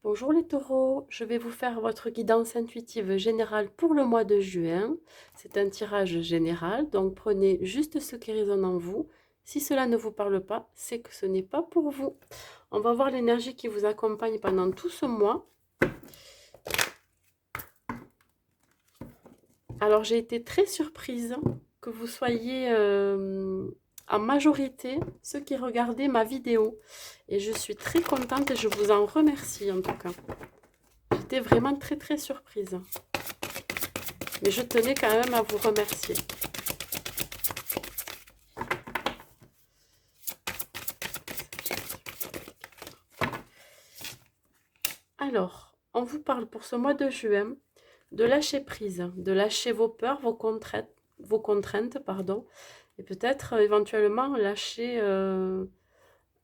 Bonjour les taureaux, je vais vous faire votre guidance intuitive générale pour le mois de juin. C'est un tirage général, donc prenez juste ce qui résonne en vous. Si cela ne vous parle pas, c'est que ce n'est pas pour vous. On va voir l'énergie qui vous accompagne pendant tout ce mois. Alors j'ai été très surprise que vous soyez en majorité ceux qui regardaient ma vidéo. Et je suis très contente et je vous en remercie en tout cas. J'étais vraiment très surprise. Mais je tenais quand même à vous remercier. Alors, on vous parle pour ce mois de juin de lâcher prise, de lâcher vos peurs, vos contraintes, pardon, et peut-être éventuellement lâcher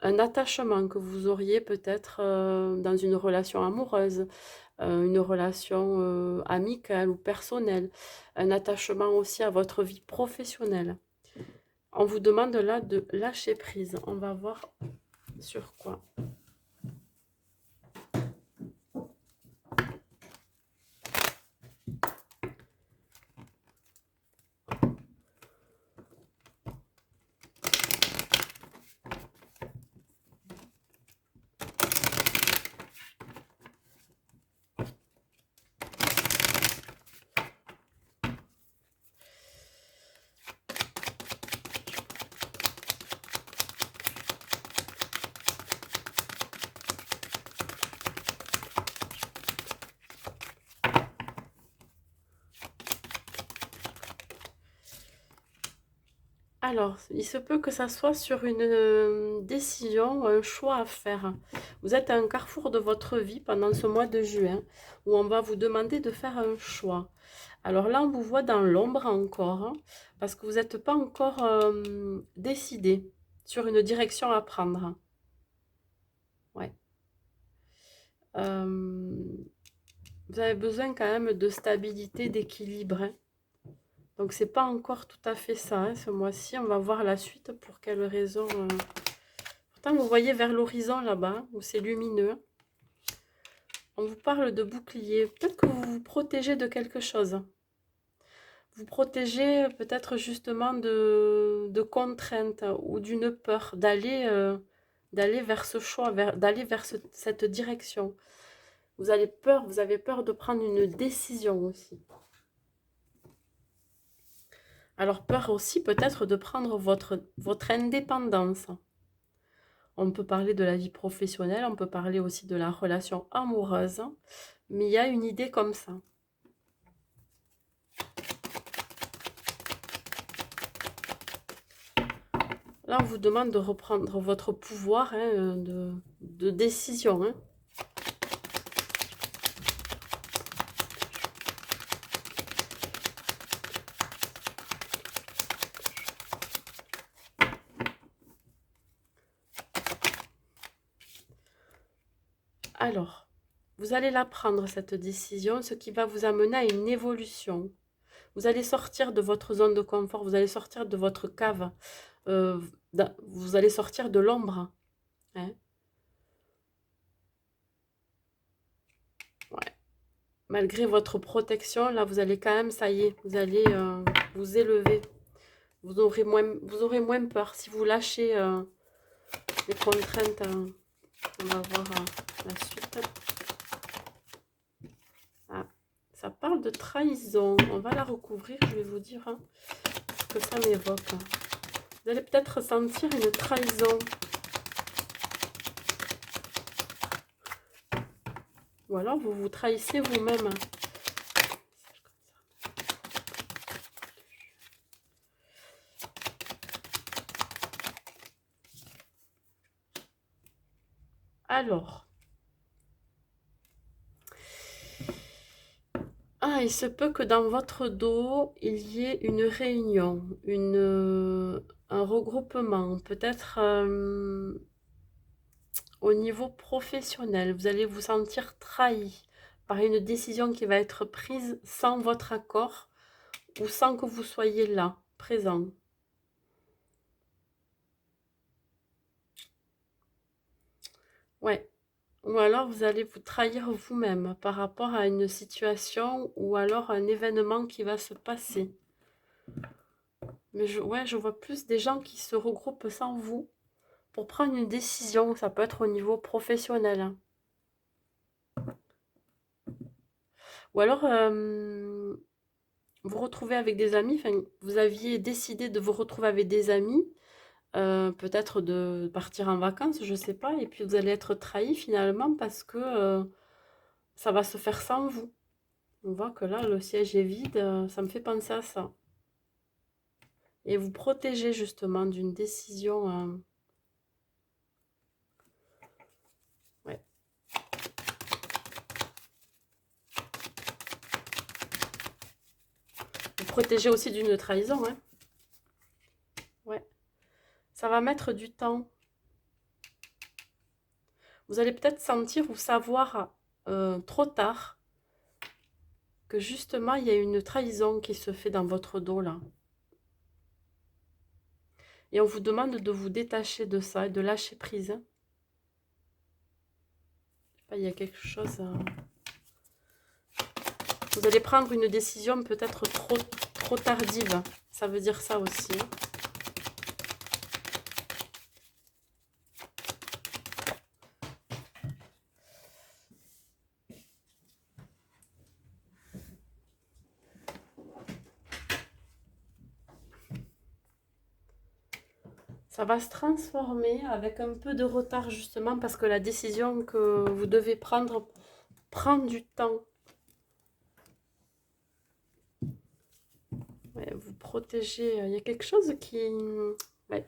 un attachement que vous auriez peut-être dans une relation amoureuse, une relation amicale ou personnelle, un attachement aussi à votre vie professionnelle. On vous demande là de lâcher prise. On va voir sur quoi. Alors, il se peut que ça soit sur une décision, un choix à faire. Vous êtes à un carrefour de votre vie pendant ce mois de juin où on va vous demander de faire un choix. Alors là, on vous voit dans l'ombre encore parce que vous n'êtes pas encore décidé sur une direction à prendre. Ouais. Euh, vous avez besoin quand même de stabilité, d'équilibre, hein. Donc, c'est pas encore tout à fait ça, hein, ce mois-ci. On va voir la suite pour quelles raisons. Pourtant, vous voyez vers l'horizon là-bas, où c'est lumineux. On vous parle de bouclier. Peut-être que vous vous protégez de quelque chose. Vous protégez peut-être justement de contraintes ou d'une peur d'aller vers ce choix, d'aller vers cette direction. Vous avez peur de prendre une décision aussi. Alors peur aussi peut-être de prendre votre indépendance. On peut parler de la vie professionnelle, on peut parler aussi de la relation amoureuse, mais il y a une idée comme ça. Là, on vous demande de reprendre votre pouvoir hein, de décision. Hein. Alors, vous allez la prendre, cette décision, ce qui va vous amener à une évolution. Vous allez sortir de votre zone de confort, vous allez sortir de votre cave, euh, vous allez sortir de l'ombre. Hein. Ouais. Malgré votre protection, là, vous allez quand même, ça y est, vous allez vous élever. Vous aurez moins peur si vous lâchez les contraintes. On va voir la suite. Ah, ça parle de trahison. On va la recouvrir, je vais vous dire hein, ce que ça m'évoque. Vous allez peut-être ressentir une trahison. Ou alors vous vous trahissez vous-même. Alors. Ah, il se peut que dans votre dos, il y ait une réunion, un regroupement, peut-être au niveau professionnel. Vous allez vous sentir trahi par une décision qui va être prise sans votre accord ou sans que vous soyez là, présent. Ouais. Ou alors vous allez vous trahir vous-même par rapport à une situation ou alors un événement qui va se passer. Mais ouais, je vois plus des gens qui se regroupent sans vous pour prendre une décision. Ça peut être au niveau professionnel, hein. Ou alors vous retrouvez avec des amis, enfin, vous aviez décidé de vous retrouver avec des amis, peut-être de partir en vacances, je sais pas, et puis vous allez être trahi finalement parce que ça va se faire sans vous. On voit que là, le siège est vide, ça me fait penser à ça. Et vous protégez justement d'une décision. Ouais. Vous protégez aussi d'une trahison, hein. Ouais. Ça va mettre du temps. Vous allez peut-être sentir ou savoir trop tard que justement, il y a une trahison qui se fait dans votre dos, là. Et on vous demande de vous détacher de ça et de lâcher prise. Je sais pas, il y a quelque chose. Vous allez prendre une décision peut-être trop tardive. Ça veut dire ça aussi, hein. Ça va se transformer avec un peu de retard justement parce que la décision que vous devez prendre prend du temps. Ouais, vous protégez. Il y a quelque chose qui... Ouais.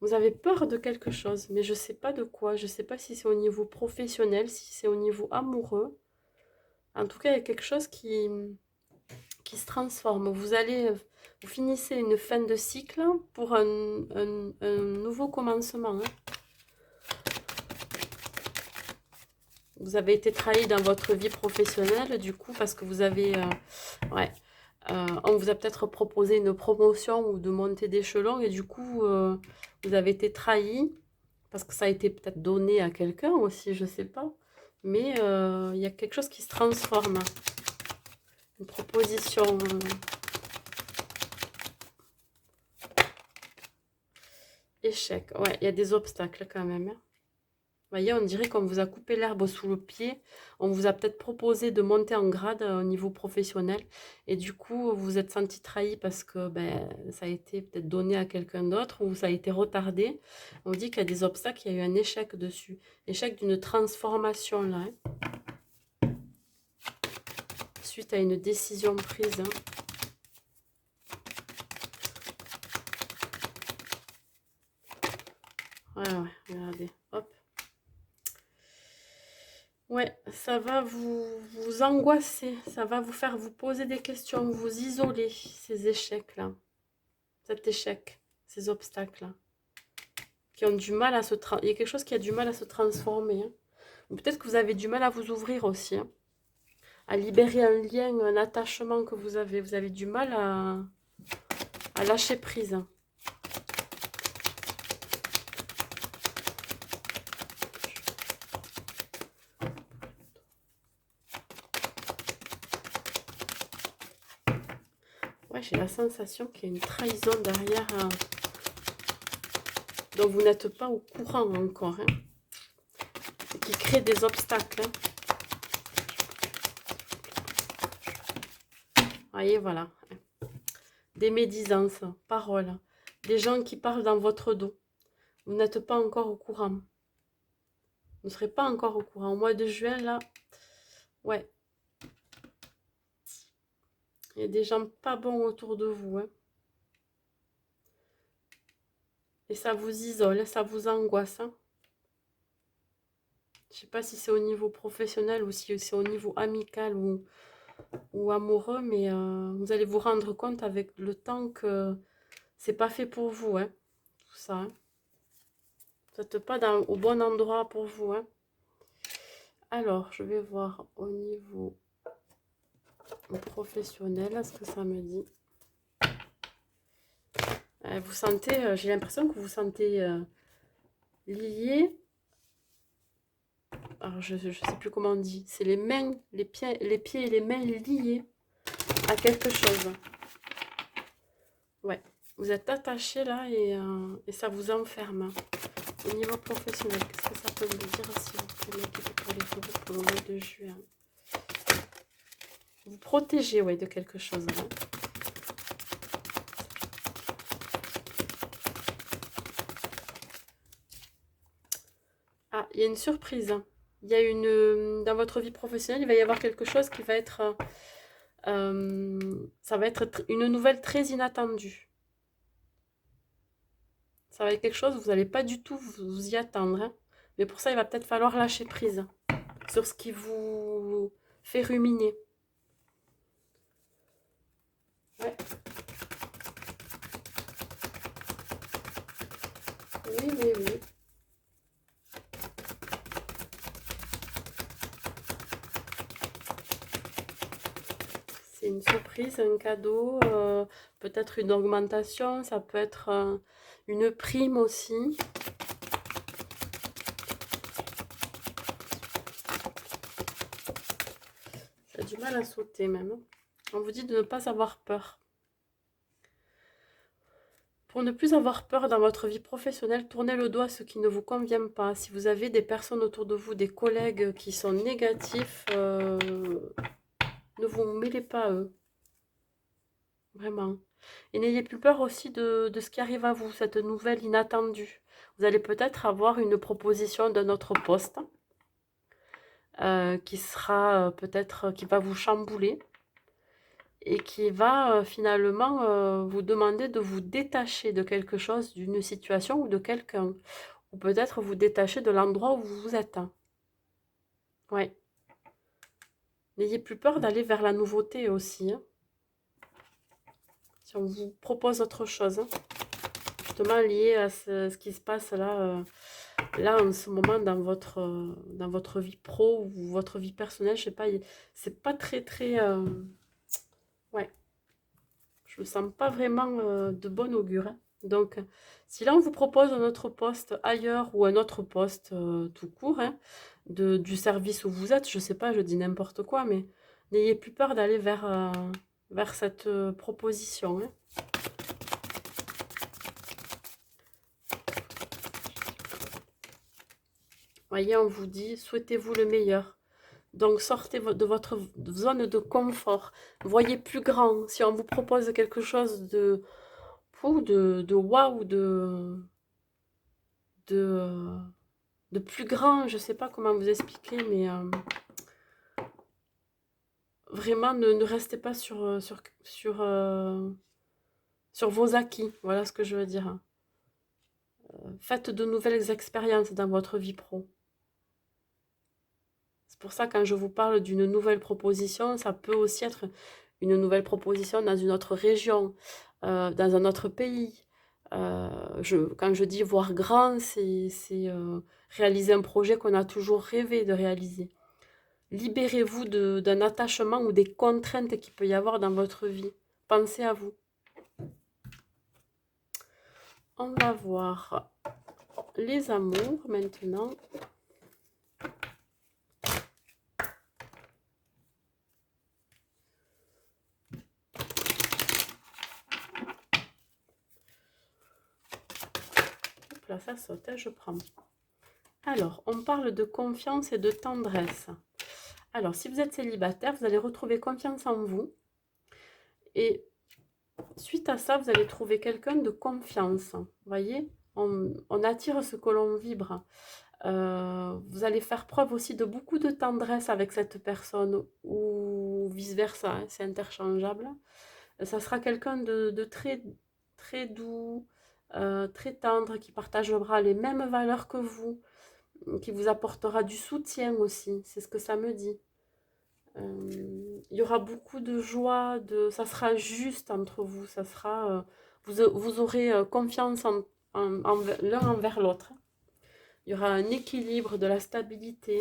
Vous avez peur de quelque chose, mais je ne sais pas de quoi. Je ne sais pas si c'est au niveau professionnel, si c'est au niveau amoureux. En tout cas, il y a quelque chose qui se transforme. Vous finissez une fin de cycle pour un nouveau commencement, hein. Vous avez été trahi dans votre vie professionnelle, du coup, parce que vous avez... ouais, on vous a peut-être proposé une promotion ou de montée d'échelon, et du coup, vous avez été trahi, parce que ça a été peut-être donné à quelqu'un aussi, je ne sais pas. Mais il y a quelque chose qui se transforme. Une proposition... échec. Ouais, il y a des obstacles quand même, hein. Vous voyez, on dirait qu'on vous a coupé l'herbe sous le pied. On vous a peut-être proposé de monter en grade au niveau professionnel. Et du coup, vous vous êtes senti trahi parce que ben, ça a été peut-être donné à quelqu'un d'autre ou ça a été retardé. On dit qu'il y a des obstacles, il y a eu un échec dessus. Échec d'une transformation là, hein, suite à une décision prise, hein. Ouais, ouais, regardez. Hop. Ouais, ça va vous angoisser, ça va vous faire vous poser des questions, vous isoler, ces échecs-là, cet échec, ces obstacles-là, qui ont du mal à se... Il y a quelque chose qui a du mal à se transformer, hein. Ou peut-être que vous avez du mal à vous ouvrir aussi, hein, à libérer un lien, un attachement que vous avez. Vous avez du mal à lâcher prise, hein. Ouais, j'ai la sensation qu'il y a une trahison derrière, dont vous n'êtes pas au courant encore, hein, et qui crée des obstacles, hein. Voyez, voilà. Des médisances, paroles, des gens qui parlent dans votre dos. Vous n'êtes pas encore au courant. Vous ne serez pas encore au courant. Au mois de juin, là, ouais. Il y a des gens pas bons autour de vous, hein. Et ça vous isole, ça vous angoisse, hein. Je ne sais pas si c'est au niveau professionnel ou si c'est au niveau amical ou amoureux, mais vous allez vous rendre compte avec le temps que c'est pas fait pour vous, hein, tout ça, hein. Vous n'êtes pas au bon endroit pour vous, hein. Alors, je vais voir au niveau professionnel ce que ça me dit. Vous sentez, j'ai l'impression que vous vous sentez lié Alors, je ne sais plus comment on dit. C'est les mains, les pieds et les mains liés à quelque chose. Ouais. Vous êtes attaché là et ça vous enferme. Au niveau professionnel, qu'est-ce que ça peut me dire s'il vous plaît, pour les taureaux pour le mois de juin? Vous protégez, ouais, de quelque chose. Hein. Ah, il y a une surprise. Il y a dans votre vie professionnelle, il va y avoir quelque chose qui va être, ça va être une nouvelle très inattendue. Ça va être quelque chose, vous n'allez pas du tout vous y attendre. Hein. Mais pour ça, il va peut-être falloir lâcher prise sur ce qui vous fait ruminer. Ouais. Oui, oui, oui. C'est une surprise, un cadeau, peut-être une augmentation, ça peut être une prime aussi. Ça a du mal à sauter même. On vous dit de ne pas avoir peur. Pour ne plus avoir peur dans votre vie professionnelle, tournez le doigt à ce qui ne vous convient pas. Si vous avez des personnes autour de vous, des collègues qui sont négatifs, ne vous mêlez pas à eux. Vraiment. Et n'ayez plus peur aussi de ce qui arrive à vous, cette nouvelle inattendue. Vous allez peut-être avoir une proposition d'un autre poste qui sera peut-être, qui va vous chambouler et qui va finalement vous demander de vous détacher de quelque chose, d'une situation ou de quelqu'un. Ou peut-être vous détacher de l'endroit où vous êtes. Ouais. N'ayez plus peur d'aller vers la nouveauté aussi. Hein. Si on vous propose autre chose, hein. Justement lié à ce qui se passe là, là en ce moment dans votre vie pro ou votre vie personnelle, je sais pas, c'est pas très très... ouais, je me sens pas vraiment de bon augure. Hein. Donc, si là on vous propose un autre poste ailleurs ou un autre poste tout court, hein, du service où vous êtes, je sais pas, je dis n'importe quoi, mais n'ayez plus peur d'aller vers cette proposition. Hein. Voyez, on vous dit, souhaitez-vous le meilleur. Donc, sortez de votre zone de confort. Voyez plus grand. Si on vous propose quelque chose de waouh, de, de plus grand, je ne sais pas comment vous expliquer, mais vraiment, ne restez pas sur vos acquis. Voilà ce que je veux dire. Faites de nouvelles expériences dans votre vie pro. C'est pour ça, quand je vous parle d'une nouvelle proposition, ça peut aussi être une nouvelle proposition dans une autre région, dans un autre pays. Quand je dis voir grand, c'est réaliser un projet qu'on a toujours rêvé de réaliser. Libérez-vous d'un attachement ou des contraintes qu'il peut y avoir dans votre vie. Pensez à vous. On va voir les amours maintenant. Là, ça saute, je prends. Alors, on parle de confiance et de tendresse. Alors, si vous êtes célibataire, vous allez retrouver confiance en vous. Et suite à ça, vous allez trouver quelqu'un de confiance. Vous voyez, on attire ce que l'on vibre. Vous allez faire preuve aussi de beaucoup de tendresse avec cette personne ou vice-versa, hein, c'est interchangeable. Ça sera quelqu'un de très, très doux, très tendre, qui partagera les mêmes valeurs que vous, qui vous apportera du soutien aussi, c'est ce que ça me dit. Il y aura beaucoup de joie, ça sera juste entre vous, ça sera, vous aurez confiance l'un envers l'autre. Il y aura un équilibre, de la stabilité.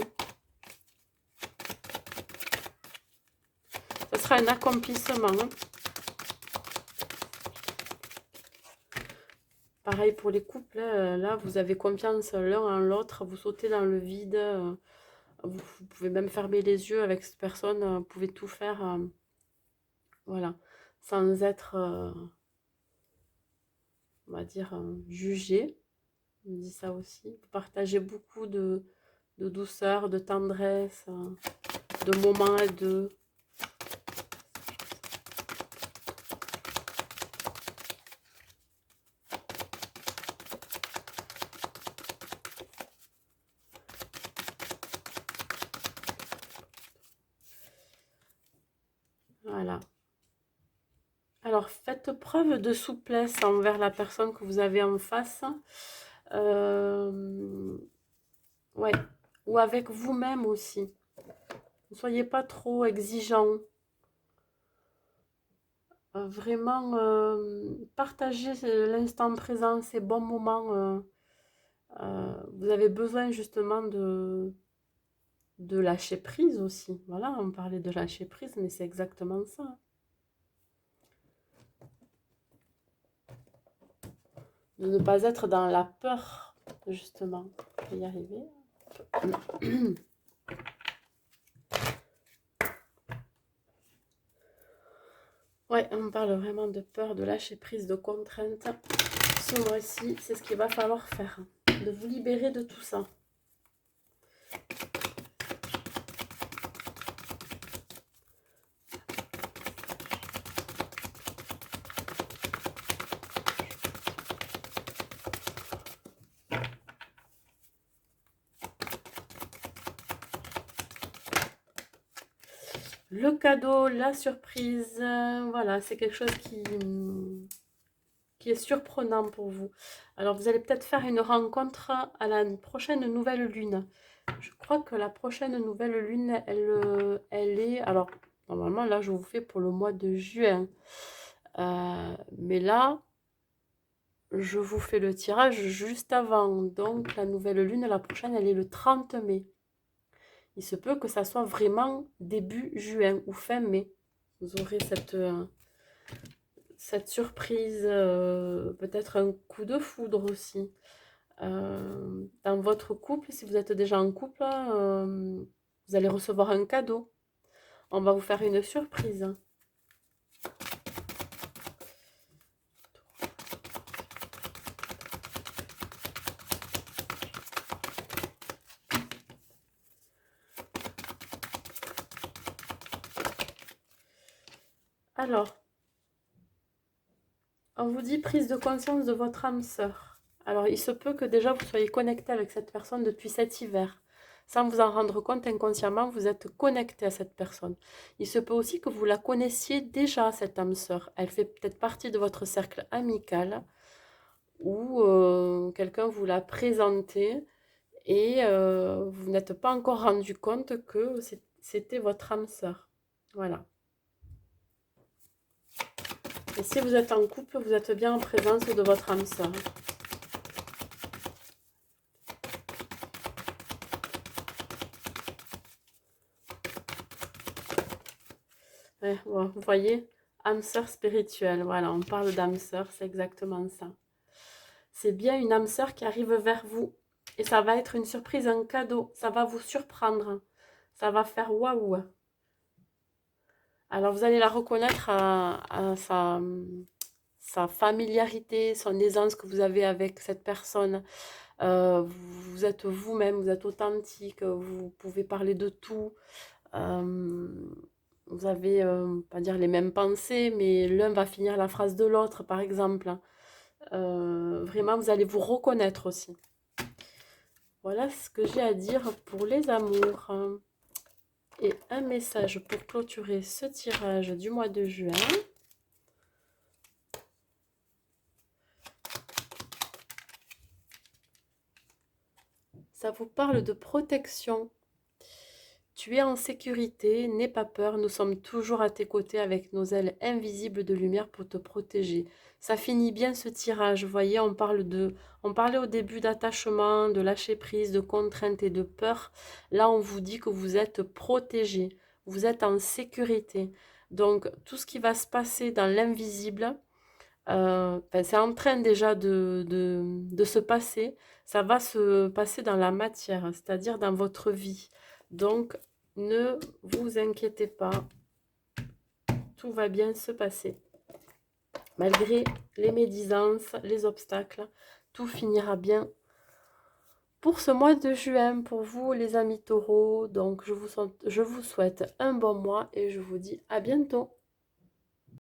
Ça sera un accomplissement. Hein. Pareil pour les couples, là vous avez confiance l'un en l'autre, vous sautez dans le vide, Vous pouvez même fermer les yeux avec cette personne, vous pouvez tout faire, voilà, sans être, on va dire, jugé. On me dit ça aussi. Vous partagez beaucoup de douceur, de tendresse, de moments à deux. Voilà. Alors, faites preuve de souplesse envers la personne que vous avez en face. Ouais. Ou avec vous-même aussi. Ne soyez pas trop exigeant. Vraiment, partagez l'instant présent, ces bons moments. Vous avez besoin justement de lâcher prise aussi. Voilà, on parlait de lâcher prise, mais c'est exactement ça. De ne pas être dans la peur, justement. Je vais y arriver. Ouais, on parle vraiment de peur, de lâcher prise, de contrainte. Ce mois-ci, c'est ce qu'il va falloir faire. De vous libérer de tout ça. Le cadeau, la surprise, voilà, c'est quelque chose qui est surprenant pour vous. Alors, vous allez peut-être faire une rencontre à la prochaine nouvelle lune. Je crois que la prochaine nouvelle lune, elle est... Alors, normalement, là, je vous fais pour le mois de juin. Mais là, je vous fais le tirage juste avant. Donc, la nouvelle lune, la prochaine, elle est le 30 mai. Il se peut que ça soit vraiment début juin ou fin mai. Vous aurez cette surprise, peut-être un coup de foudre aussi. Dans votre couple, si vous êtes déjà en couple, vous allez recevoir un cadeau. On va vous faire une surprise. Alors, on vous dit prise de conscience de votre âme sœur. Alors, il se peut que déjà vous soyez connecté avec cette personne depuis cet hiver. Sans vous en rendre compte, inconsciemment, vous êtes connecté à cette personne. Il se peut aussi que vous la connaissiez déjà, cette âme sœur. Elle fait peut-être partie de votre cercle amical ou quelqu'un vous l'a présenté et vous n'êtes pas encore rendu compte que c'était votre âme sœur. Voilà. Et si vous êtes en couple, vous êtes bien en présence de votre âme sœur. Ouais, bon, vous voyez, âme sœur spirituelle. Voilà, on parle d'âme sœur, c'est exactement ça. C'est bien une âme sœur qui arrive vers vous. Et ça va être une surprise, un cadeau. Ça va vous surprendre. Ça va faire waouh. Alors, vous allez la reconnaître à sa familiarité, son aisance que vous avez avec cette personne. Vous êtes vous-même, vous êtes authentique, vous pouvez parler de tout. Vous avez, pas dire les mêmes pensées, mais l'un va finir la phrase de l'autre, par exemple. Vraiment, vous allez vous reconnaître aussi. Voilà ce que j'ai à dire pour les amours. Et un message pour clôturer ce tirage du mois de juin. Ça vous parle de protection. Tu es en sécurité, n'aie pas peur, nous sommes toujours à tes côtés avec nos ailes invisibles de lumière pour te protéger. Ça finit bien ce tirage, vous voyez, on parlait au début d'attachement, de lâcher prise, de contrainte et de peur. Là, on vous dit que vous êtes protégé, vous êtes en sécurité. Donc, tout ce qui va se passer dans l'invisible, Enfin, c'est en train déjà de se passer. Ça va se passer dans la matière, c'est-à-dire dans votre vie. Donc, ne vous inquiétez pas, tout va bien se passer. Malgré les médisances, les obstacles, tout finira bien pour ce mois de juin, pour vous les amis taureaux. Donc, je vous souhaite un bon mois et je vous dis à bientôt.